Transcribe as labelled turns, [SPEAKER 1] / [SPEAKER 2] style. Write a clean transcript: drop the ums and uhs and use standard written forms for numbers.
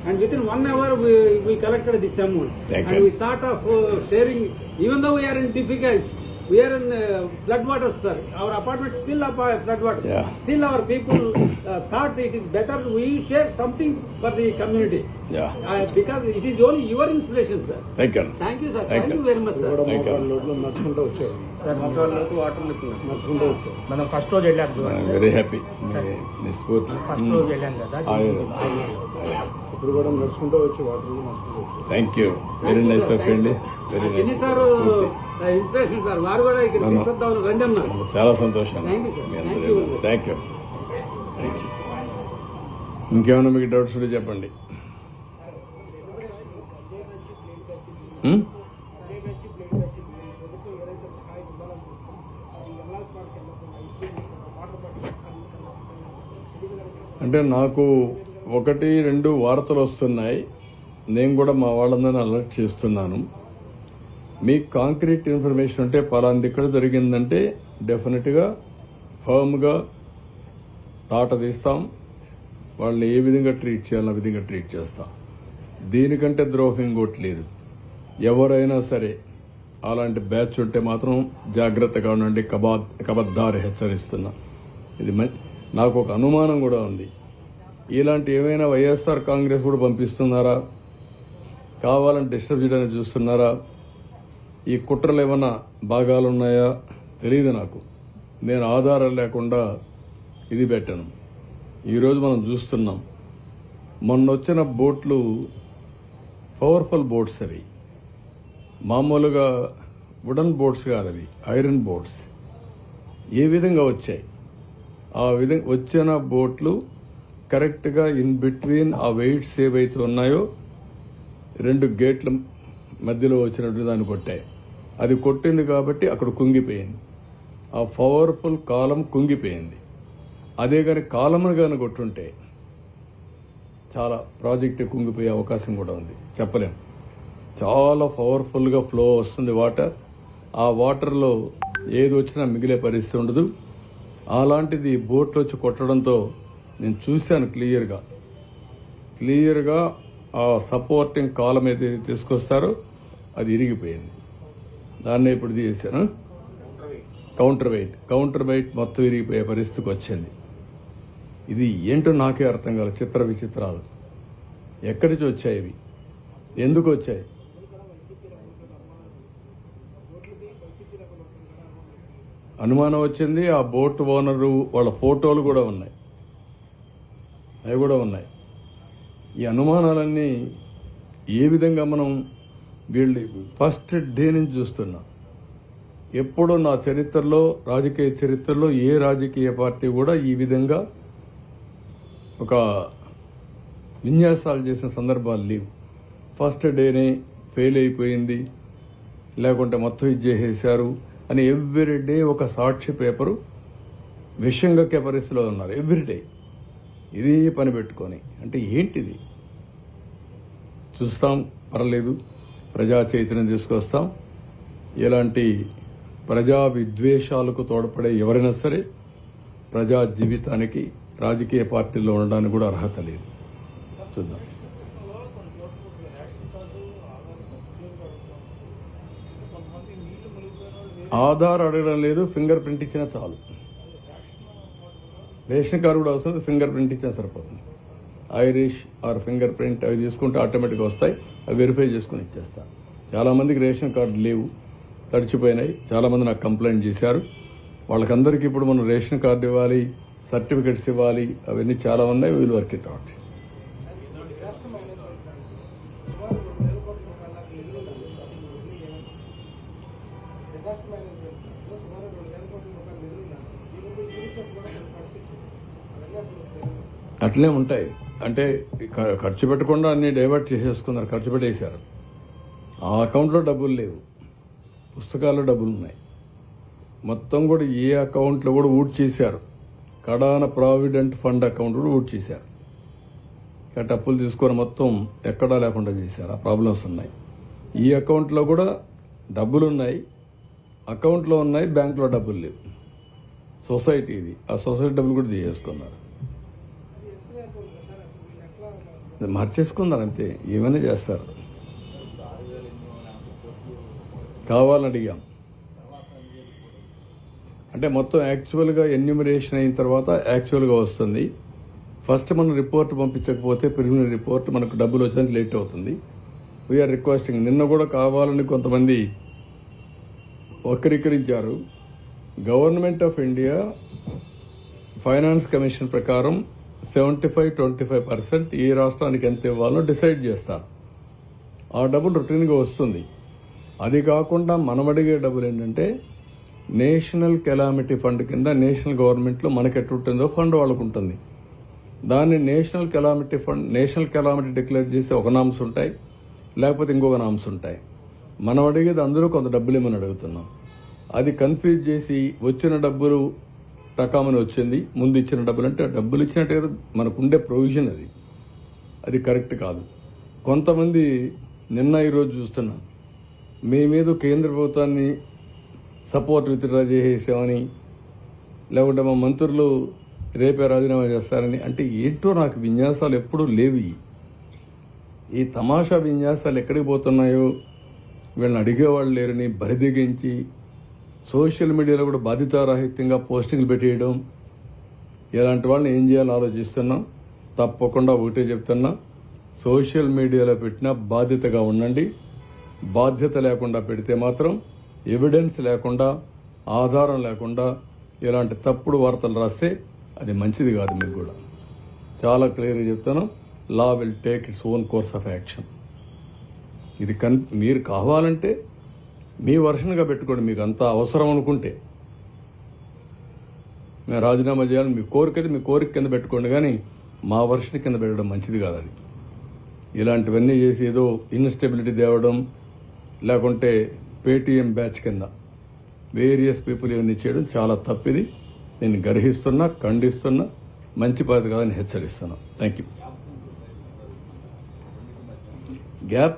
[SPEAKER 1] and within 1 hour we collected this amount.
[SPEAKER 2] Thank
[SPEAKER 1] and
[SPEAKER 2] you.
[SPEAKER 1] we thought of sharing, even though we are in difficulties. We are in floodwaters, sir. Our apartment still are floodwaters.
[SPEAKER 2] Yeah.
[SPEAKER 1] Still our people thought it is better we share something for the community.
[SPEAKER 2] Yeah.
[SPEAKER 1] Because it is only your inspiration, sir.
[SPEAKER 2] Thank you.
[SPEAKER 1] Thank you, sir.
[SPEAKER 2] Thank
[SPEAKER 1] Thank
[SPEAKER 2] you.
[SPEAKER 1] you very much, sir.
[SPEAKER 2] Thank you.
[SPEAKER 1] నడుచుకుంటూ వచ్చారు
[SPEAKER 3] sir
[SPEAKER 1] నడుచుకుంటూ వచ్చారు
[SPEAKER 3] మనం first రోజు వెళ్ళాం చూడండి sir.
[SPEAKER 2] Very happy మీ స్ఫూర్తి
[SPEAKER 3] first రోజు వెళ్ళాం కదా
[SPEAKER 1] ఇప్పుడు కూడా నడుచుకుంటూ వచ్చి వాటర్ నడుచుకుంటూ వచ్చారు.
[SPEAKER 2] Thank you. Very nice of అండి. వెరీ
[SPEAKER 1] ఎన్ని
[SPEAKER 2] నైస్.
[SPEAKER 1] సార్ ఇన్స్పిరేషన్ సార్, వారు కూడా ఇక్కడ తీసుకొద్దామని రండి అన్నారు.
[SPEAKER 2] చాలా సంతోషం.
[SPEAKER 1] Thank you, sir. Thank you.
[SPEAKER 2] Thank you. ఇంకేమైనా మీకు డౌట్స్ ఉంటే చెప్పండి. అంటే నాకు 1-2 వార్తలు వస్తున్నాయి. నేను కూడా మా వాళ్ళందరినీ అలర్ట్ చేస్తున్నాను. మీకు కాంక్రీట్ ఇన్ఫర్మేషన్ ఉంటే పలాంది ఇక్కడ జరిగిందంటే డెఫినెట్గా ఫర్మ్గా తాట తీస్తాం. వాళ్ళని ఏ విధంగా ట్రీట్ చేయాలో ఆ విధంగా ట్రీట్ చేస్తాం. దీనికంటే ద్రోహం ఇంకోటి లేదు. ఎవరైనా సరే అలాంటి బ్యాచ్ ఉంటే మాత్రం జాగ్రత్తగా ఉండండి. కబద్దారి హెచ్చరిస్తున్నా. ఇది నాకు ఒక అనుమానం కూడా ఉంది. ఇలాంటి ఏమైనా వైఎస్ఆర్ కాంగ్రెస్ కూడా పంపిస్తున్నారా, కావాలని డిస్టర్బ్ చేయడానికి చూస్తున్నారా, ఈ కుట్రలు ఏమైనా భాగాలున్నాయా తెలియదు నాకు. నేను ఆధారం లేకుండా ఇది పెట్టాను. ఈరోజు మనం చూస్తున్నాం, మొన్న వచ్చిన బోట్లు పవర్ఫుల్ బోట్స్, అవి మామూలుగా వుడన్ బోట్స్ కాదు, అవి ఐరన్ బోట్స్. ఏ విధంగా వచ్చాయి, ఆ విధంగా వచ్చిన బోట్లు కరెక్ట్గా ఇన్ బిట్వీన్ ఆ వెయిట్స్ ఏవైతే ఉన్నాయో 2 గేట్ల మధ్యలో వచ్చినట్టు దాన్ని కొట్టాయి. అది కొట్టింది కాబట్టి అక్కడ కుంగిపోయింది. ఆ పవర్ఫుల్ కాలం కుంగిపోయింది. అదే కానీ కాలమును కానీ కొట్టుంటే చాలా ప్రాజెక్ట్ కుంగిపోయే అవకాశం కూడా ఉంది. చెప్పలేం. చాలా పవర్ఫుల్గా ఫ్లో వస్తుంది వాటర్. ఆ వాటర్లో ఏది వచ్చినా మిగిలే పరిస్థితి ఉండదు. అలాంటిది బోట్లు వచ్చి కొట్టడంతో నేను చూశాను క్లియర్గా ఆ సపోర్టింగ్ కాలం ఏదైతే తీసుకొస్తారో అది ఇరిగిపోయింది. దాన్నే ఇప్పుడు తీసాను కౌంటర్ వెయిట్ మొత్తం ఇరిగిపోయే పరిస్థితికి వచ్చింది. ఇది ఏంటో నాకే అర్థం కాదు. చిత్ర విచిత్రాలు ఎక్కడి నుంచి వచ్చాయి, ఇవి ఎందుకు వచ్చాయి? అనుమానం వచ్చింది. ఆ బోట్ ఓనరు వాళ్ళ ఫోటోలు కూడా ఉన్నాయి, అవి కూడా ఉన్నాయి. ఈ అనుమానాలన్నీ ఏ విధంగా మనం వీళ్ళు ఫస్ట్ డే నుంచి చూస్తున్నాం. ఎప్పుడూ నా చరిత్రలో, రాజకీయ చరిత్రలో ఏ రాజకీయ పార్టీ కూడా ఈ విధంగా ఒక విన్యాసాలు చేసిన సందర్భాలు లేవు. ఫస్ట్ డేనే ఫెయిల్ అయిపోయింది, లేకుంటే మొత్తం ఇది చేసేశారు అని ఎవ్రీ డే ఒక సాక్షి పేపరు విషంగా పరిస్థితిలో ఉన్నారు. ఎవ్రీ డే ఇదే పని పెట్టుకొని. అంటే ఏంటిది? చూస్తాం, పర్లేదు, ప్రజా చైతన్యం తీసుకొస్తాం. ఎలాంటి ప్రజా విద్వేషాలకు తోడ్పడే ఎవరైనా సరే ప్రజా జీవితానికి రాజకీయ పార్టీల్లో ఉండడానికి కూడా అర్హత లేదు. చూద్దాం. ఆధార్ అడగడం లేదు, ఫింగర్ ప్రింట్ ఇచ్చినా చాలు. రేషన్ కార్డు కూడా అవసరం, ఫింగర్ ప్రింట్ ఇచ్చినా సరిపోతుంది. ఐరిష్ ఆర్ ఫింగర్ ప్రింట్ అవి తీసుకుంటే ఆటోమేటిక్గా వస్తాయి. అవి వెరిఫై చేసుకుని ఇచ్చేస్తాను. చాలా మందికి రేషన్ కార్డు లేవు, తడిచిపోయినాయి. చాలా మంది నాకు కంప్లైంట్ చేశారు. వాళ్ళకందరికీ ఇప్పుడు మనం రేషన్ కార్డు ఇవ్వాలి, సర్టిఫికెట్స్ ఇవ్వాలి, అవన్నీ చాలా ఉన్నాయి. వీళ్ళు వర్క్ ఇట్ అవుట్. అట్లనే ఉంటాయి. అంటే ఖర్చు పెట్టకుండా అన్ని డైవర్ట్ చేసేసుకున్నారు, ఖర్చు పెట్టేశారు. ఆ అకౌంట్లో డబ్బులు లేవు, పుస్తకాల్లో డబ్బులు ఉన్నాయి. మొత్తం కూడా ఏ అకౌంట్లో కూడా ఊట్ చేశారు. కడాన ప్రావిడెంట్ ఫండ్ అకౌంట్ కూడా ఊట్ చేశారు. కాబట్టి అప్పులు తీసుకొని మొత్తం ఎక్కడా లేకుండా చేశారు. ఆ ప్రాబ్లమ్స్ ఉన్నాయి. ఈ అకౌంట్లో కూడా డబ్బులు ఉన్నాయి, అకౌంట్లో ఉన్నాయి, బ్యాంకులో డబ్బులు లేవు. సొసైటీ ఇది, ఆ సొసైటీ డబ్బులు కూడా తీసేసుకున్నారు. అది మార్చేసుకుందాం అంతే, ఏమైనా చేస్తారు. కావాలని అడిగాం అంటే మొత్తం యాక్చువల్గా ఎన్యూమరేషన్ అయిన తర్వాత యాక్చువల్గా వస్తుంది. ఫస్ట్ మనం రిపోర్ట్ పంపించకపోతే ప్రిలిమినరీ రిపోర్ట్ మనకు డబ్బులు వచ్చేందుకు లేట్ అవుతుంది. We are requesting. నిన్న కూడా కావాలని కొంతమంది వక్రీకరించారు. Government of India finance commission ప్రకారం 75-25% ఏ రాష్ట్రానికి ఎంత ఇవ్వాలో డిసైడ్ చేస్తారు. ఆ డబ్బులు రొటీన్గా వస్తుంది. అది కాకుండా మనం అడిగే డబ్బులు ఏంటంటే నేషనల్ కెలామిటీ ఫండ్ కింద నేషనల్ గవర్నమెంట్లో మనకి ఎట్టుంటుందో ఫండ్ వాళ్ళకు ఉంటుంది. దాన్ని నేషనల్ కెలామిటీ డిక్లేర్ చేస్తే ఒక నామ్స్ ఉంటాయి, లేకపోతే ఇంకొక నామ్స్ ఉంటాయి. మనం అడిగేది అందరూ కొంత డబ్బులు ఇవ్వమని అడుగుతున్నాం. అది కన్ఫ్యూజ్ చేసి వచ్చిన డబ్బులు టకామని వచ్చింది, ముందు ఇచ్చిన డబ్బులు అంటే డబ్బులు ఇచ్చినట్టు కదా మనకు ఉండే ప్రొవిజన్. అది కరెక్ట్ కాదు. కొంతమంది నిన్న ఈరోజు చూస్తున్నాం మేమేదో కేంద్ర ప్రభుత్వాన్ని సపోర్ట్ విత్డ్రా చేసేసామని, లేకుంటే మా మంత్రులు రేపే రాజీనామా చేస్తారని. అంటే ఏంటో నాకు విన్యాసాలు ఎప్పుడూ లేవి. ఈ తమాషా విన్యాసాలు ఎక్కడికి పోతున్నాయో వీళ్ళని అడిగేవాళ్ళు లేరని బరిదిగించి సోషల్ మీడియాలో కూడా బాధ్యతారాహిత్యంగా పోస్టింగ్లు పెట్టేయడం, ఇలాంటి వాళ్ళని ఏం చేయాలో ఆలోచిస్తున్నాం. తప్పకుండా ఒకటే చెప్తున్నా, సోషల్ మీడియాలో పెట్టినా బాధ్యతగా ఉండండి. బాధ్యత లేకుండా పెడితే మాత్రం ఎవిడెన్స్ లేకుండా, ఆధారం లేకుండా ఇలాంటి తప్పుడు వార్తలు రాస్తే అది మంచిది కాదు. మీకు కూడా చాలా క్లియర్గా చెప్తాను, law will take its own course of action. ఇది మీరు కావాలంటే మీ వర్షన్గా పెట్టుకోండి, మీకు అంత అవసరం అనుకుంటే. మేము రాజీనామా చేయాలని మీ కోరిక మీ కోరిక కింద పెట్టుకోండి, కానీ మా వర్షన్ కింద పెట్టడం మంచిది కాదు. అది ఇలాంటివన్నీ చేసి ఏదో ఇన్స్టెబిలిటీ తేవడం, లేకుంటే పేటీఎం బ్యాచ్ కింద వేరియస్ పీపుల్ ఇవన్నీ చేయడం చాలా తప్పిది. నేను గర్హిస్తున్నా, ఖండిస్తున్నా, మంచి పద్ధతి కాదని హెచ్చరిస్తున్నా. Thank you. గ్యాప్